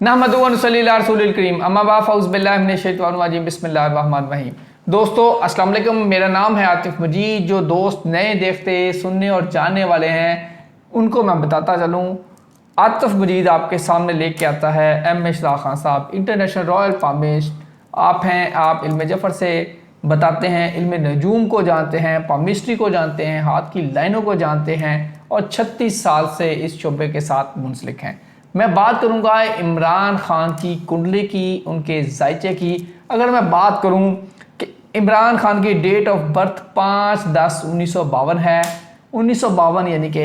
नहमदुहु व नुसल्ली अला रसूलिल करीम अम्मा बाद फ़ऊज़ु बिल्लाहि मिनश शैतानिर रजीम बिस्मिल्लाहिर रहमानिर रहीम। दोस्तों अस्सलाम वालेकुम, मेरा नाम है आतिफ मजीद। जो दोस्त नए देखते सुनने और जानने वाले हैं उनको मैं बताता चलूँ, आतिफ मजीद आपके सामने लेके आता है एम इशराक खान साहब, इंटरनेशनल रॉयल पामिस्ट। आप हैं, आप इल्म जफ़र से बताते हैं, इल्म नजूम को जानते हैं, पामिस्ट्री को जानते हैं, हाथ की लाइनों को जानते हैं और 36 साल से इस शोबे के साथ मुंसलिक हैं। मैं बात करूंगा इमरान खान की कुंडली की, उनके जायचे की। अगर मैं बात करूं कि इमरान खान की डेट ऑफ बर्थ 5/10/1952 है। 1952 यानी कि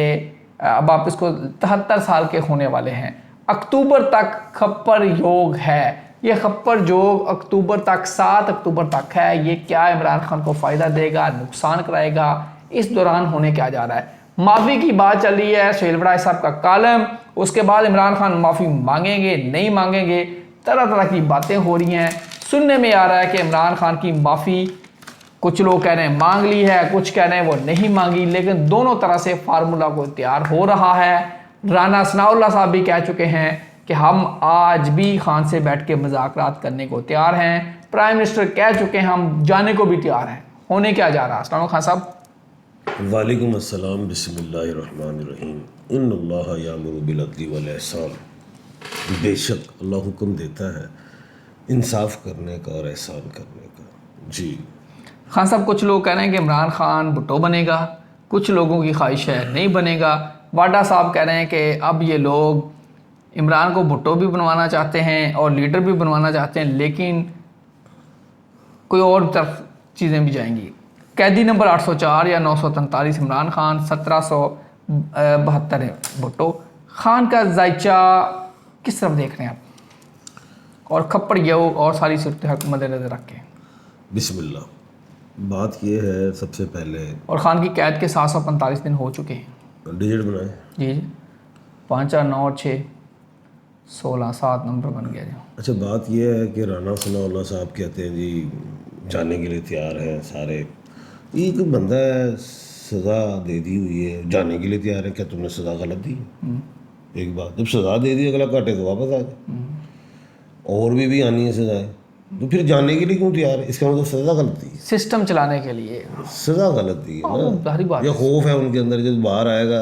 अब आप इसको 73 साल के होने वाले हैं। अक्टूबर तक खप्पर योग है। ये खप्पर योग अक्टूबर तक, 7 अक्टूबर तक है। ये क्या इमरान खान को फ़ायदा देगा, नुकसान कराएगा, इस दौरान होने क्या जा रहा है। माफ़ी की बात चल रही है, सुहेल बड़ाई साहब का कॉलम, उसके बाद इमरान खान माफ़ी मांगेंगे नहीं मांगेंगे, तरह तरह की बातें हो रही हैं। सुनने में आ रहा है कि इमरान खान की माफ़ी कुछ लोग कह रहे हैं मांग ली है, कुछ कह रहे हैं वो नहीं मांगी, लेकिन दोनों तरह से फार्मूला को तैयार हो रहा है। राना सनाउल्लाह साहब भी कह चुके हैं कि हम आज भी खान से बैठ के मुज़ाकरात करने को तैयार हैं। प्राइम मिनिस्टर कह चुके हैं हम जाने को भी तैयार हैं। होने क्या जा रहा है अस्सलाम खान साहब? वालेकुम अस्सलाम, बिस्मिल्लाहिर्रहमानिर्रहीम। इन्नल्लाह यामुरु बिल अदली वल एहसान। बेशक अल्लाह हुक्म देता है इंसाफ करने का और एहसान करने का। जी खान साहब, कुछ लोग कह रहे हैं कि इमरान खान भुट्टो बनेगा, कुछ लोगों की ख्वाहिश है नहीं बनेगा। वाडा साहब कह रहे हैं कि अब ये लोग इमरान को भुट्टो भी बनवाना चाहते हैं और लीडर भी बनवाना चाहते हैं, लेकिन कोई और तरफ चीज़ें भी जाएंगी। कैदी नंबर 804 या 943 इमरान खान, 1772 है भुट्टो। खान का जायचा किस तरफ देख रहे हैं आप, और खप्पड़ योग और सारी सूरत मद्देनजर रख के? बिस्मिल्लाह। बात यह है सबसे पहले, और खान की कैद के 745 दिन हो चुके हैं। डिजिट बनाए जी 5 4 9 6 16 7 नंबर बन गया जी। अच्छा, बात यह है कि राना सनाउल्लाह साहब कहते हैं जी जाने के लिए तैयार हैं सारे। ये कोई बंदा है, सज़ा दे दी हुई है, जाने के लिए तैयार है। क्या तुमने सज़ा गलत दी? एक बात, जब सज़ा दे दी अगला काटे तो वापस आ जाए। और भी आनी है सज़ाएँ, तो फिर जाने के लिए क्यों तैयार है? इसका मतलब सज़ा गलत दी है, सिस्टम चलाने के लिए सज़ा गलत दी है ना। सारी बात या खौफ है उनके अंदर, जब बाहर आएगा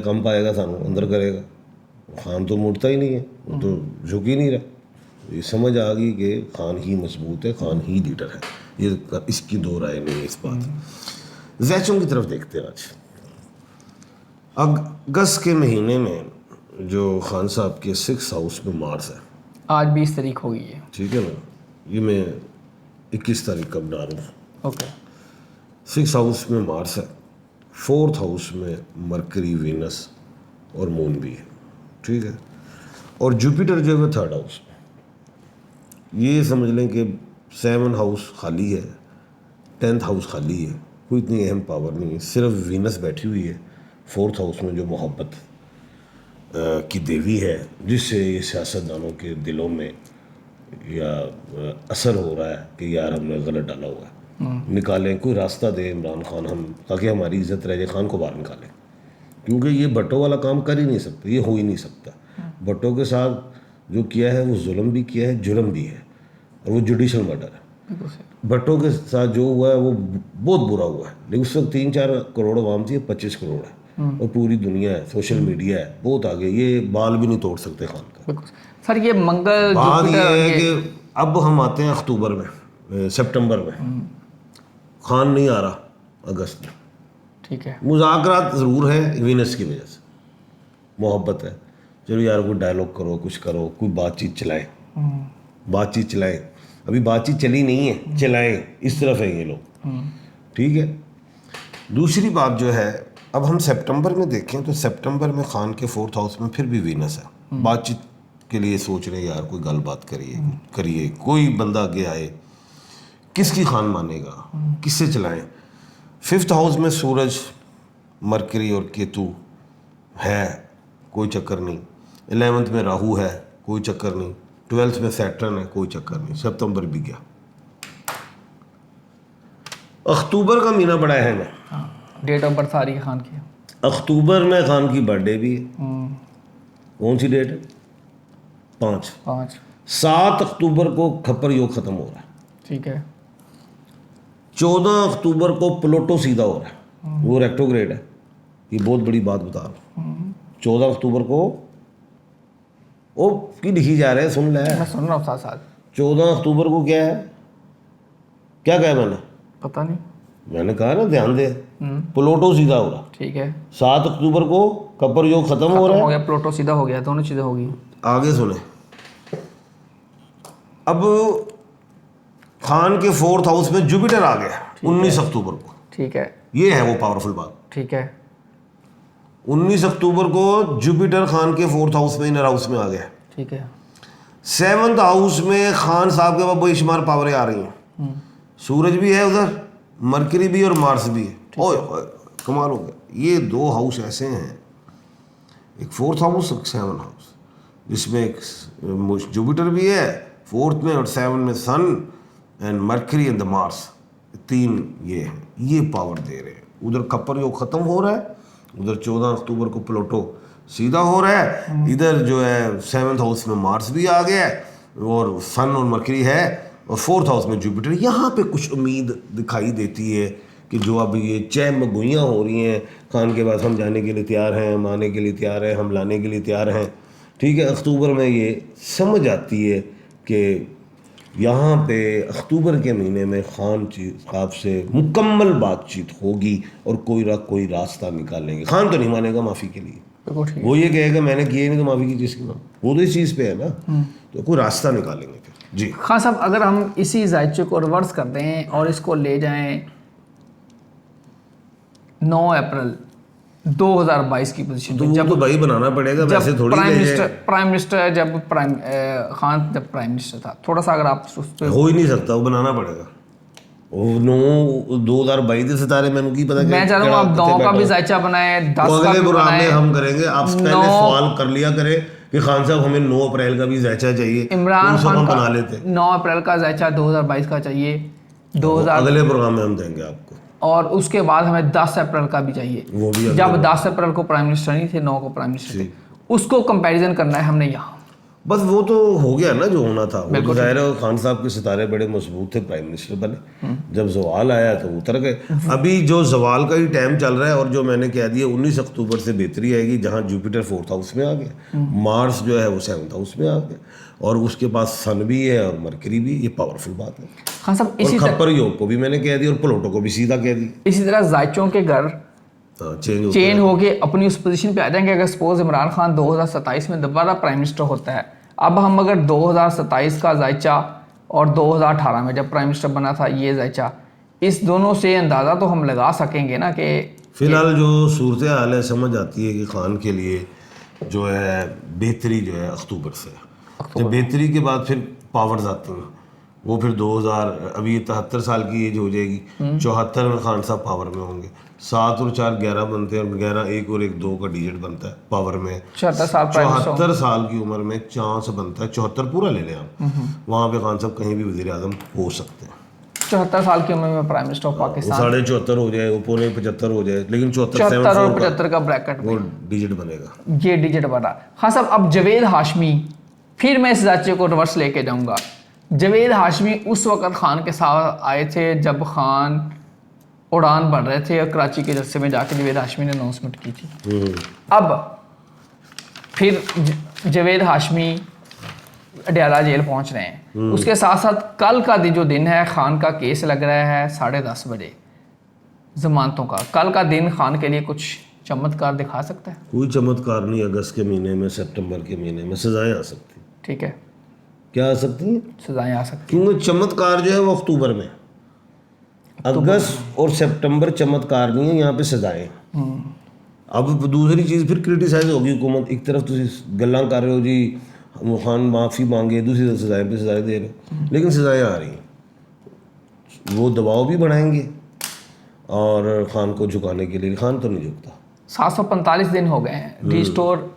कम पाएगा सानू अंदर करेगा। खान तो मुड़ता ही नहीं है, वो तो झुक ही नहीं रहा। ये समझ आ गई कि खान ही मजबूत है, खान ही लीडर है। ये इसकी दो राय नहीं है इस बात। जैचों की तरफ देखते हैं। आज अगस्त के महीने में जो खान साहब के 6 हाउस में मार्स है, आज 20 तारीख हो गई है, ठीक है ना। ये मैं 21 तारीख का बना रहा हूँ। ओके। 6 हाउस में मार्स है, 4th हाउस में मरकरी, वीनस और मून भी है, ठीक है। और जुपिटर जो है वो 3rd हाउस में। ये समझ लें कि 7 हाउस खाली है, 10th हाउस खाली है। कोई इतनी अहम पावर नहीं है, सिर्फ वीनस बैठी हुई है 4th हाउस में, जो मोहब्बत की देवी है, जिससे ये सियासतदानों के दिलों में या असर हो रहा है कि यार हमने गलत डाला हुआ है, निकालें, कोई रास्ता दे इमरान खान, हम ताकि हमारी इज्जत रह जाए, खान को बाहर निकालें। क्योंकि ये भट्टो वाला काम कर ही नहीं सकते, ये हो ही नहीं सकता। भट्टो के साथ जो किया है वो जुल्म भी किया है, जुर्म भी है, और वो जुडिशल मर्डर है। भट्टो के साथ जो हुआ है वो बहुत बुरा हुआ है, लेकिन उस वक्त 3-4 करोड़ आवाम थी, 25 करोड़ है, और पूरी दुनिया है, सोशल मीडिया है, बहुत आगे। ये बाल भी नहीं तोड़ सकते खान का। सर ये मंगल बात ये है कि अब हम आते हैं अक्टूबर में, सितंबर में। खान नहीं आ रहा अगस्त में, ठीक है। मुज़ाकरात ज़रूर है वीनस की वजह से, मोहब्बत है। चलो यार कोई डायलॉग करो, कुछ करो, कोई बातचीत चलाएं, बातचीत चलाएं। अभी बातचीत चली नहीं है, चलाएं, इस तरफ है ये लोग, ठीक है। दूसरी बात जो है, अब हम सितंबर में देखें तो सितंबर में खान के 4th हाउस में फिर भी वीनस है। बातचीत के लिए सोच रहे यार कोई गलबात करिए, कोई बंदा आगे आए। किसकी खान मानेगा, किससे चलाएं? 5th हाउस में सूरज, मरकरी और केतु है, कोई चक्कर नहीं। 11th में राहु है, कोई चक्कर नहीं। 12th में सैटर्न है, कोई चक्कर नहीं। सितंबर भी गया। अक्टूबर का महीना बड़ा अहम है। डेट ऑफ बर्थ सारी खान की। अक्टूबर में खान की बर्थडे भी है। कौन सी डेट है? 5। 5। 7 अक्टूबर को खप्पर योग ख़त्म हो रहा है। ठीक है। 14 अक्टूबर को प्लूटो सीधा हो रहा है, वो रेट्रोग्रेड है। ये बहुत बड़ी बात बता रहा हूँ। 14 अक्टूबर को ओ की लिखी जा रहे हैं, सुन ले। मैं सुन रहा हूँ साथ साथ। 14 अक्टूबर को क्या है, क्या कहा मैंने? पता नहीं। मैंने कहा ना ध्यान दे, प्लूटो सीधा हो रहा। ठीक है। 7 अक्टूबर को खप्पर योग खत्म हो रहा हो है। गया, प्लूटो सीधा हो गया, दोनों चीज़ें होगी। आगे सुने, अब खान के 4th हाउस में जुपिटर आ गया 19 अक्टूबर को। ठीक है। ये है वो पावरफुल बात। ठीक है। 19 अक्टूबर को जुपिटर खान के 4th हाउस में, इनर हाउस में आ गया। ठीक है। 7th हाउस में खान साहब के पास बेशुमार पावरें आ रही हैं। सूरज भी है उधर, मरकरी भी और मार्स भी है। ओए ओए, कमाल हो गया। ये 2 हाउस ऐसे हैं, एक 4th हाउस एक 7th हाउस, जिसमें एक जुपिटर भी है 4th में और 7 में sun and mercury and the mars, 3 ये हैं। ये पावर दे रहे हैं। उधर खप्पर योग खत्म हो रहा है, उधर 14 अक्टूबर को प्लूटो सीधा हो रहा है, इधर जो है 7th हाउस में मार्स भी आ गया है और सन और मरकरी है, और 4th हाउस में जुपिटर। यहाँ पे कुछ उम्मीद दिखाई देती है कि जो अब ये चहमगोइयाँ हो रही हैं खान के पास, हम जाने के लिए तैयार हैं, हम आने के लिए तैयार हैं, हम लाने के लिए तैयार हैं। ठीक है, अक्टूबर में ये समझ आती है कि यहाँ पे अक्टूबर के महीने में खान साहब से मुकम्मल बातचीत होगी और कोई रास्ता निकालेंगे। खान तो नहीं मानेगा माफ़ी के लिए, वो ये कहेगा मैंने किए नहीं तो माफ़ी की चीज़ की मांग, वो तो इस चीज़ पे है ना, तो कोई रास्ता निकालेंगे फिर। जी खान साहब, अगर हम इसी जायचे को रिवर्स कर दें और इसको ले जाएं 9 अप्रैल 2022 की पोजीशन तो जब तो भाई बनाना पड़ेगा, वैसे थोड़ी प्राइम मिनिस्टर जब खान जब प्राइम मिनिस्टर था, थोड़ा सा अगर आप उस पे हो ही नहीं सकता, वो बनाना पड़ेगा। वो 2022 के सितारे मैंने की पता, मैं चाह रहा हूँ आप 9 का भी जायचा बनाए, 10 का अगले भी प्रोग्राम में बनाए। हम करेंगे। आप पहले सवाल कर लिया करें कि खान साहब हमें 9 अप्रैल का भी जायचा चाहिए, इमरान खान बना लेते। 9 अप्रैल का जायचा 2022 का चाहिए, 2000 अगले प्रोग्राम में हम देंगे आपको। और उसके बाद हमें 10 अप्रैल का भी चाहिए, वो भी जब 10 अप्रैल को प्राइम मिनिस्टर नहीं थे, 9 को प्राइम मिनिस्टर थे, उसको कंपैरिजन करना है हमने यहाँ। बस वो तो हो गया ना जो होना था। वो तो जाहिर है खान साहब के सितारे बड़े मजबूत थे, प्राइम मिनिस्टर बने। जब जवाल आया तो उतर गए। अभी जो जवाल का ही टाइम चल रहा है, और जो मैंने कह दिया 19 अक्टूबर से बेहतरी आएगी, जहाँ जुपिटर 4th हाउस में आ गया, मार्स जो है वो 7th हाउस में आ गया, और उसके पास सन भी है और मरकरी भी। ये पावरफुल बात है। हाँ साहब, इसी खप्पर योग को भी मैंने कह दिया और प्लूटो को भी सीधा कह दिया। इसी तरह जायचों के घर चेंज होके अपनी उस पोजीशन पे आ जाएंगे। अगर सपोज इमरान खान 2027 में दोबारा प्राइम मिनिस्टर होता है, अब हम अगर 2027 का जायचा और 2018 में जब प्राइम मिनिस्टर बना था ये जायचा, इस दोनों से अंदाज़ा तो हम लगा सकेंगे ना कि फिलहाल जो सूरत हाल है समझ आती है कि खान के लिए जो है बेहतरी जो है अक्टूबर से, जब बेहतरी के बाद फिर पावर्स आती हैं, वो फिर 2000 अभी 73 साल की एज हो जाएगी, 74 में खान साहब पावर में होंगे। 7 और 4 11 बनते हैं, और 11 1 और 1 2 का डिजिट बनता है पावर में। 74 साल की उम्र में चांस बनता है, 74 पूरा ले लें आप, वहाँ पे खान साहब कहीं भी वज़ीर आज़म हो सकते हैं। 74 साल की उम्र में प्राइम मिनिस्टर ऑफ पाकिस्तान, 74.5 हो जाए, वो पौने 75 हो जाए, लेकिन 74 और 75 का ब्रैकेट वो डिजिट बनेगा। ये डिजिट बना। हाँ साहब, अब जावेद हाशमी, फिर मैं इस जायचे को रिवर्स लेके जाऊँगा। जावेद हाशमी उस वक्त खान के साथ आए थे जब खान उड़ान बढ़ रहे थे, और कराची के जलसे में जाके जावेद हाशमी ने अनाउंसमेंट की थी। अब फिर जावेद हाशमी अडयाला जेल पहुंच रहे हैं। उसके साथ साथ कल का जो दिन है, खान का केस लग रहा है 10:30 बजे जमानतों का। कल का दिन खान के लिए कुछ चमत्कार दिखा सकता है? कोई चमत्कार नहीं। अगस्त के महीने में, सितंबर के महीने में सजाएं आ सकती। ठीक है, क्या आ सकती हैं? सजाएं आ सकती। क्योंकि चमत्कार जो है वो अक्टूबर में, अगस्त और सितंबर चमत्कार नहीं है, यहाँ पे सजाएं। अब दूसरी चीज़ फिर क्रिटिसाइज होगी हुकूमत। एक तरफ तुम गल्लां कर रहे हो जी खान माफ़ी मांगे, दूसरी तरफ सजाएं पे सजाएं दे रहे हो, लेकिन सजाएं आ रही हैं। वो दबाव भी बढ़ाएंगे और खान को झुकाने के लिए। खान तो नहीं झुकता। 745 दिन हो गए हैं रिस्टोर।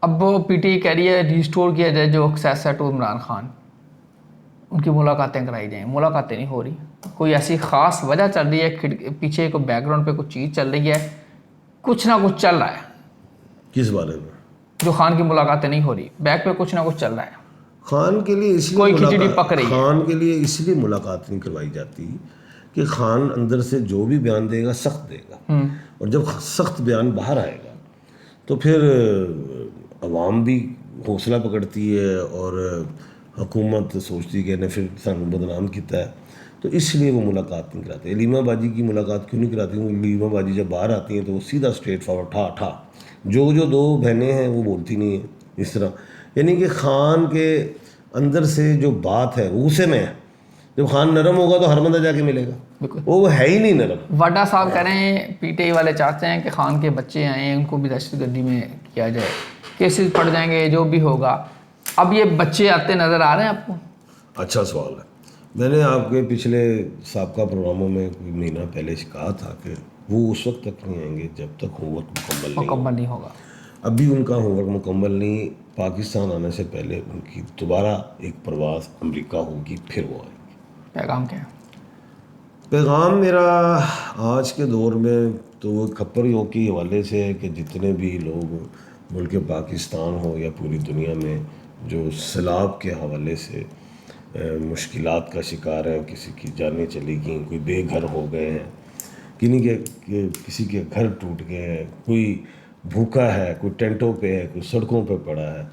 अब वो पीटी कह रही है रिस्टोर किया जाए जो एक्सेस है टू इमरान खान, उनकी मुलाकातें कराई जाएं। मुलाकातें नहीं हो रही। कोई ऐसी ख़ास वजह चल रही है, पीछे को बैकग्राउंड पे कुछ चीज़ चल रही है, कुछ ना कुछ चल रहा है। किस बारे में? जो खान की मुलाकातें नहीं हो रही, बैक पे कुछ ना कुछ चल रहा है, खान के लिए इसलिए कोई खिचड़ी पक रही है। खान के लिए इसलिए मुलाकात नहीं करवाई जाती कि खान अंदर से जो भी बयान देगा सख्त देगा, और जब सख्त बयान बाहर आएगा तो फिर अवाम भी हौसला पकड़ती है और हुकूमत सोचती है कि ने फिर सानू बदनाम किया है, तो इसलिए वो मुलाकात नहीं कराते। लीमा बाजी की मुलाकात क्यों नहीं कराती? क्योंकि लीमा बाजी जब बाहर आती हैं तो वो सीधा स्ट्रेट फॉरवर्ड ठा ठा, जो जो दो बहनें हैं वो बोलती नहीं है इस तरह। यानी कि खान के अंदर से जो बात है वो उसे में है। जब खान नरम होगा तो हर बंदा जाके मिलेगा, वो है ही नहीं नरम। वाडा साहब कह रहे हैं, पीटीआई वाले चाहते हैं कि खान के बच्चे आए हैं उनको भी दहशतगर्दी में किया जाए, केसेस पड़ जाएंगे जो भी होगा। अब ये बच्चे आते नज़र आ रहे हैं आपको? अच्छा सवाल है। मैंने आपके पिछले साबका प्रोग्रामों में कोई महीना पहले कहा था कि वो उस वक्त तक नहीं आएंगे जब तक होमवर्क मुकम्मल नहीं होगा। अभी उनका होमवर्क मुकम्मल नहीं, पाकिस्तान आने से पहले उनकी दोबारा एक प्रवास अमेरिका होगी, फिर वो आएंगे। पैगाम क्या है? पैगाम मेरा आज के दौर में तो वो खप्परियों के हवाले से है कि जितने भी लोग मुल्क पाकिस्तान हो या पूरी दुनिया में जो सैलाब के हवाले से मुश्किलात का शिकार हैं, किसी की जानें चली गई, कोई बेघर हो गए हैं, किसी के घर टूट गए हैं, कोई भूखा है, कोई टेंटों पे है, कोई सड़कों पे पड़ा है,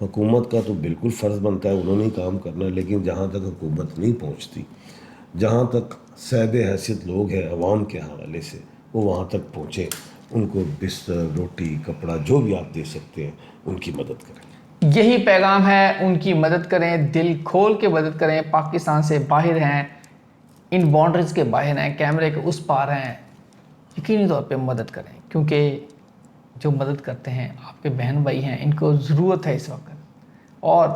हुकूमत का तो बिल्कुल फ़र्ज़ बनता है उन्होंने ही काम करना। लेकिन जहाँ तक हुकूमत नहीं पहुँचती, जहाँ तक साहिब हैसियत लोग हैं अवाम के हवाले से, वो वहाँ तक पहुँचे, उनको बिस्तर, रोटी, कपड़ा जो भी आप दे सकते हैं उनकी मदद करें। यही पैगाम है, उनकी मदद करें, दिल खोल के मदद करें। पाकिस्तान से बाहर हैं, इन बाउंड्रीज़ के बाहर हैं, कैमरे के उस पार हैं, यकीनी तौर पे मदद करें, क्योंकि जो मदद करते हैं आपके बहन भाई हैं, इनको ज़रूरत है इस वक्त। और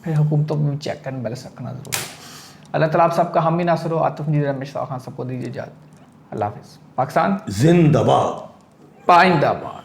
फिर हुकूमतों को भी चेक करने बैलेंस रखना ज़रूरी है। अल्लाह ताला आप सबका हामी नासर हो। आतिफ मजीद, रमेश खान सबको दीजिए इजाज़त। अल्लाह हाफ़िज़। पाकिस्तान जिंदाबाद। पाइंदाबाद।